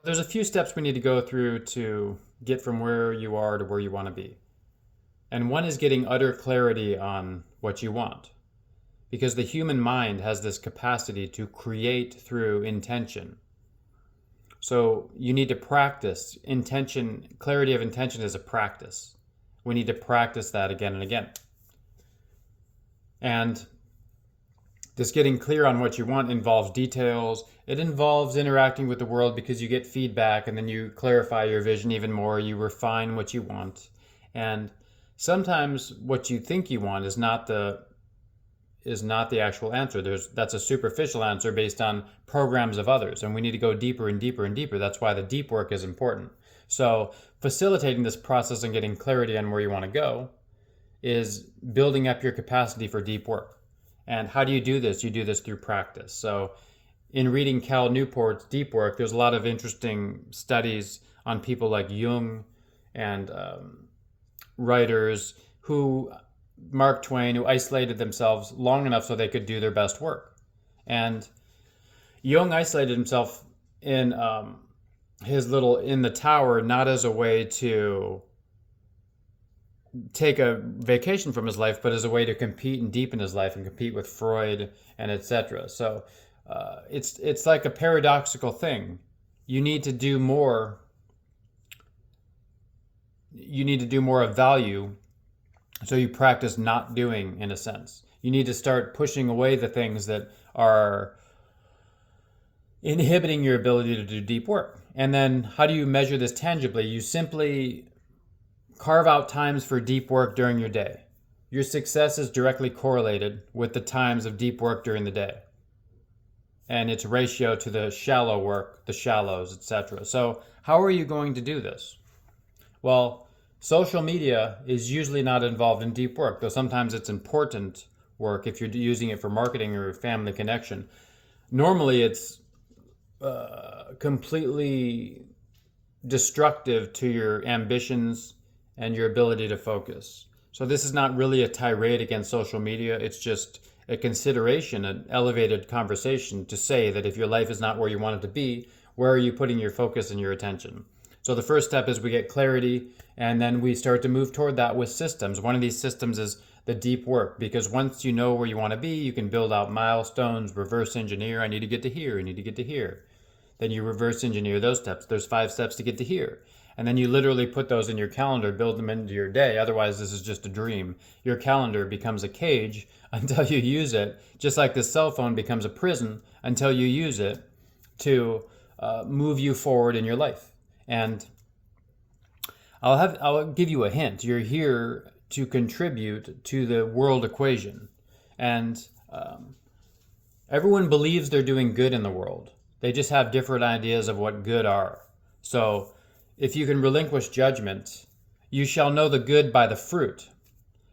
there's a few steps we need to go through to get from where you are to where you want to be. And one is getting utter clarity on what you want. Because the human mind has this capacity to create through intention. So you need to practice intention. Clarity of intention is a practice. We need to practice that again and again. And this getting clear on what you want involves details. It involves interacting with the world because you get feedback and then you clarify your vision even more. You refine what you want. And sometimes what you think you want is not the actual answer. That's a superficial answer based on programs of others, and we need to go deeper and deeper and deeper. That's why the deep work is important. So facilitating this process and getting clarity on where you want to go is building up your capacity for deep work. And how do you do this? You do this through practice. So in reading Cal Newport's Deep Work, there's a lot of interesting studies on people like Jung and writers who Mark Twain, who isolated themselves long enough so they could do their best work. And Jung isolated himself in in the tower, not as a way to take a vacation from his life, but as a way to compete and deepen his life and compete with Freud and etc. So it's like a paradoxical thing. You need to do more. You need to do more of value. So you practice not doing, in a sense. You need to start pushing away the things that are inhibiting your ability to do deep work. And then how do you measure this tangibly? You simply carve out times for deep work during your day. Your success is directly correlated with the times of deep work during the day. And its ratio to the shallow work, the shallows, etc. So how are you going to do this? Well, social media is usually not involved in deep work, though sometimes it's important work if you're using it for marketing or family connection. Normally, it's completely destructive to your ambitions and your ability to focus. So this is not really a tirade against social media. It's just a consideration, an elevated conversation to say that if your life is not where you want it to be, where are you putting your focus and your attention? So the first step is we get clarity, and then we start to move toward that with systems. One of these systems is the deep work, because once you know where you want to be, you can build out milestones, reverse engineer. I need to get to here. I need to get to here. Then you reverse engineer those steps. There's 5 steps to get to here. And then you literally put those in your calendar, build them into your day. Otherwise, this is just a dream. Your calendar becomes a cage until you use it, just like the cell phone becomes a prison until you use it to move you forward in your life. And I'll give you a hint. You're here to contribute to the world equation. And everyone believes they're doing good in the world. They just have different ideas of what good are. So if you can relinquish judgment, you shall know the good by the fruit.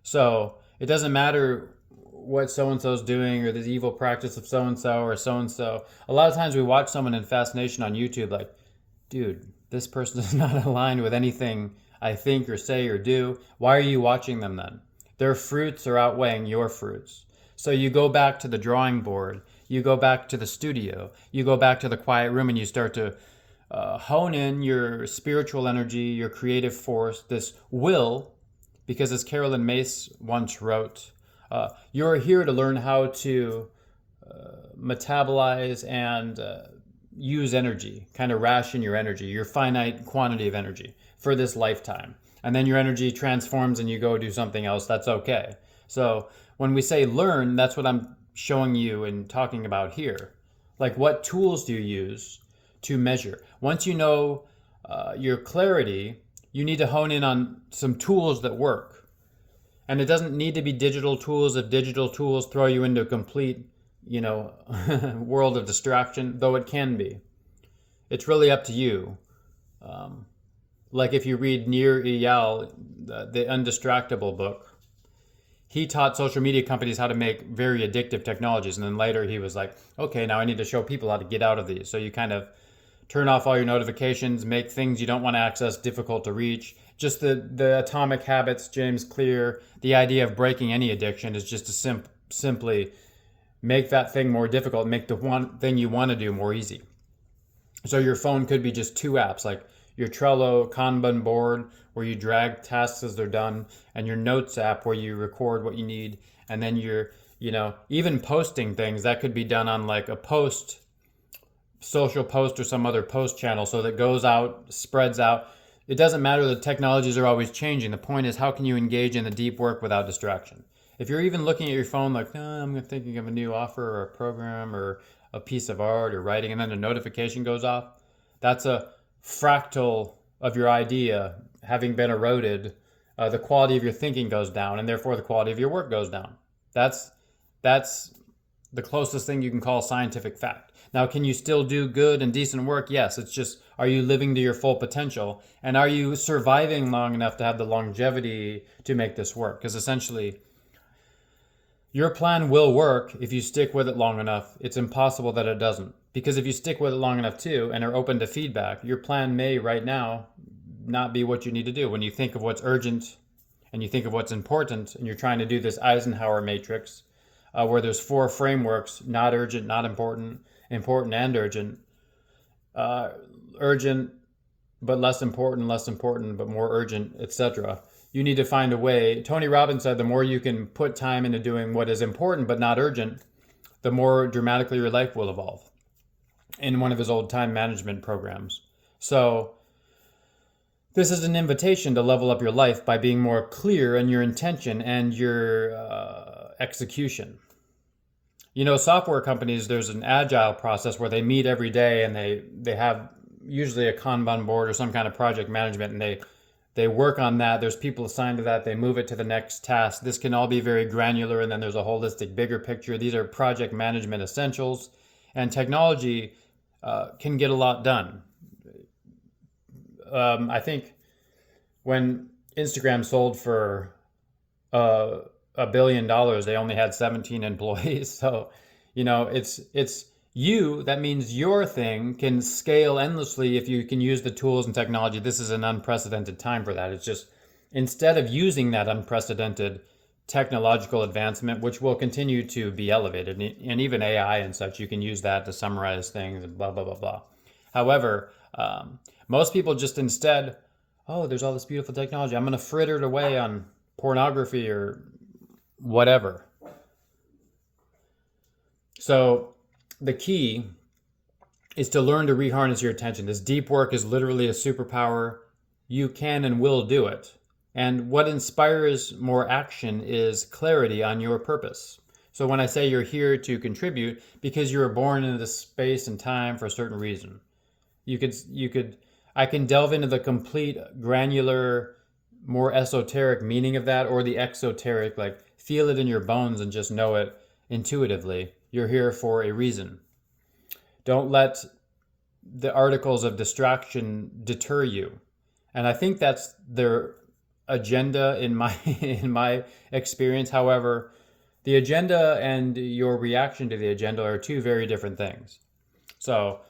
So it doesn't matter what so-and-so's doing or the evil practice of so-and-so or so-and-so. A lot of times we watch someone in Fascination on YouTube like, dude, this person is not aligned with anything I think or say or do. Why are you watching them then? Their fruits are outweighing your fruits. So you go back to the drawing board, you go back to the studio, you go back to the quiet room, and you start to hone in your spiritual energy, your creative force, this will, because as Carolyn Mace once wrote, you're here to learn how to metabolize and use energy, kind of ration your energy, your finite quantity of energy for this lifetime. And then your energy transforms and you go do something else. That's okay. So when we say learn, that's what I'm showing you and talking about here. Like, what tools do you use to measure? Once you know your clarity, you need to hone in on some tools that work. And it doesn't need to be digital tools. If digital tools throw you into a complete, world of distraction, though it can be. It's really up to you. Like if you read Nir Eyal, the Undistractable book, he taught social media companies how to make very addictive technologies. And then later he was like, okay, now I need to show people how to get out of these. So you kind of turn off all your notifications, make things you don't want to access difficult to reach. Just the Atomic Habits, James Clear, the idea of breaking any addiction is just to simply make that thing more difficult, make the one thing you want to do more easy. So your phone could be just two apps, like your Trello Kanban board where you drag tasks as they're done, and your Notes app where you record what you need, and then your, even posting things that could be done on like a post, social post or some other post channel so that goes out, spreads out. It doesn't matter, the technologies are always changing. The point is, how can you engage in the deep work without distraction? If you're even looking at your phone like, I'm thinking of a new offer or a program or a piece of art or writing, and then a notification goes off, that's a fractal of your idea having been eroded. The quality of your thinking goes down, and therefore the quality of your work goes down. That's the closest thing you can call scientific fact. Now, can you still do good and decent work? Yes. It's just, are you living to your full potential? And are you surviving long enough to have the longevity to make this work? Because essentially, your plan will work if you stick with it long enough. It's impossible that it doesn't. Because if you stick with it long enough too and are open to feedback, your plan may right now not be what you need to do. When you think of what's urgent and you think of what's important and you're trying to do this Eisenhower matrix, where there's 4 frameworks: not urgent, not important, important and urgent, urgent but less important but more urgent, etc. You need to find a way. Tony Robbins said the more you can put time into doing what is important but not urgent, the more dramatically your life will evolve, in one of his old time management programs. So this is an invitation to level up your life by being more clear in your intention and your execution. Software companies, there's an agile process where they meet every day and they have usually a Kanban board or some kind of project management, and they work on that. There's people assigned to that. They move it to the next task. This can all be very granular, and then there's a holistic, bigger picture. These are project management essentials, and technology can get a lot done. I think when Instagram sold for $1 billion, they only had 17 employees. So, it's you. That means your thing can scale endlessly if you can use the tools and technology. This is an unprecedented time for that. It's just, instead of using that unprecedented technological advancement, which will continue to be elevated, and even AI and such, you can use that to summarize things and blah, blah, blah, blah. However, most people just instead, there's all this beautiful technology, I'm going to fritter it away on pornography or whatever. So the key is to learn to reharness your attention. This deep work is literally a superpower. You can and will do it. And what inspires more action is clarity on your purpose. So when I say you're here to contribute, because you were born into this space and time for a certain reason, I can delve into the complete granular, more esoteric meaning of that, or the exoteric, like feel it in your bones and just know it intuitively. You're here for a reason. Don't let the articles of distraction deter you. And I think that's their agenda in my experience. However, the agenda and your reaction to the agenda are two very different things. So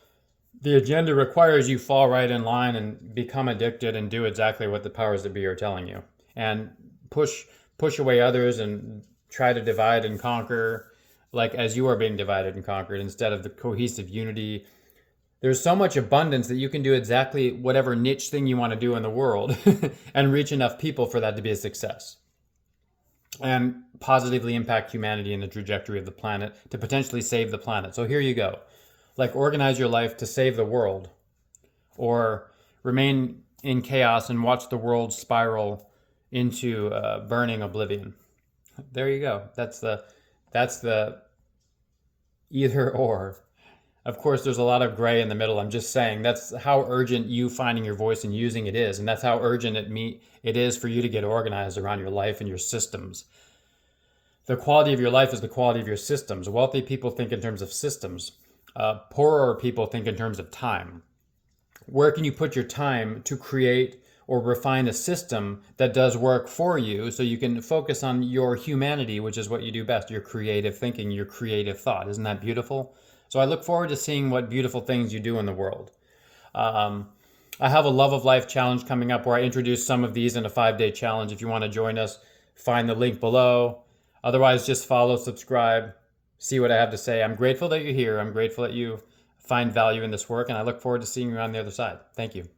the agenda requires you fall right in line and become addicted and do exactly what the powers that be are telling you, and push away others and try to divide and conquer, like as you are being divided and conquered, instead of the cohesive unity. There's so much abundance that you can do exactly whatever niche thing you want to do in the world and reach enough people for that to be a success and positively impact humanity and the trajectory of the planet to potentially save the planet. So here you go. Like, organize your life to save the world, or remain in chaos and watch the world spiral into burning oblivion. There you go. That's the either or. Of course, there's a lot of gray in the middle. I'm just saying that's how urgent you finding your voice and using it is. And that's how urgent it is for you to get organized around your life and your systems. The quality of your life is the quality of your systems. Wealthy people think in terms of systems. Poorer people think in terms of time. Where can you put your time to create or refine a system that does work for you, so you can focus on your humanity, which is what you do best, your creative thinking, your creative thought. Isn't that beautiful? So I look forward to seeing what beautiful things you do in the world. I have a Love of Life challenge coming up where I introduce some of these in a 5-day challenge. If you want to join us, find the link below. Otherwise, just follow, subscribe, see what I have to say. I'm grateful that you're here. I'm grateful that you find value in this work. And I look forward to seeing you on the other side. Thank you.